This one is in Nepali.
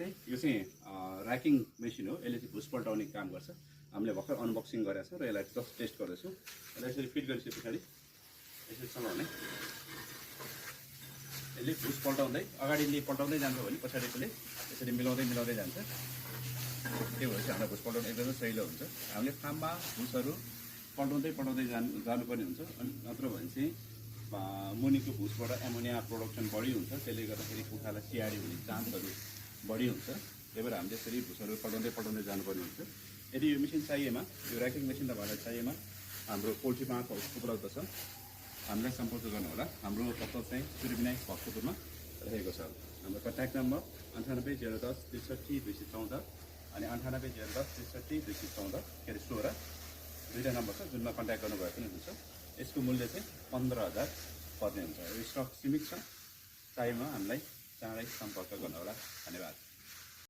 चाहिँ यो चाहिँ ऱ्याकिङ मेसिन हो। यसले चाहिँ भुस पल्टाउने काम गर्छ। हामीले भर्खर अनबक्सिङ गरेका छौँ र यसलाई जस्ट टेस्ट गर्दैछौँ। यसलाई यसरी फिट गरिसके पछाडि यसरी चलाउने, यसले भुस पल्टाउँदै अगाडिले पल्टाउँदै जान्छ भने पछाडिकोले यसरी मिलाउँदै मिलाउँदै जान्छ। त्यो भएर चाहिँ हामीलाई भुस पल्टाउनु एकदमै सजिलो हुन्छ। हामीले फार्ममा भुसहरू पल्टाउँदै पल्टाउँदै जानुपर्ने हुन्छ। अनि नत्र भने चाहिँ मुनिको भुसबाट एमोनिया प्रोडक्सन बढी हुन्छ। त्यसले गर्दाखेरि कुखुरालाई सिआडी हुने चान्सहरू बढी हुन्छ। त्यही भएर हामीले यसरी भुसहरू पल्टाउँदै पल्टाउँदै जानुपर्ने हुन्छ। यदि यो मेसिन चाहिएमा, यो ऱ्याकिङ मेसिन तपाईँलाई चाहिएमा हाम्रो पोल्ट्री मार्ट हाउस उपलब्ध छ। हामीलाई सम्पर्क गर्नुहोला। हाम्रो पत्ता चाहिँ सूर्यविनायक भक्तपुरमा रहेको छ। हाम्रो कन्ट्याक्ट नम्बर 98 010 63 214 अनि 98 010 63 214 के अरे 16 दुईवटा नम्बर छ, जुनमा कन्ट्याक्ट गर्नुभयो पनि हुन्छ। यसको मूल्य चाहिँ 15,000 पर्ने हुन्छ। यो स्टक सीमित छ। चाहिएमा हामीलाई चाँडै सम्पर्क गर्नुहोला। धन्यवाद।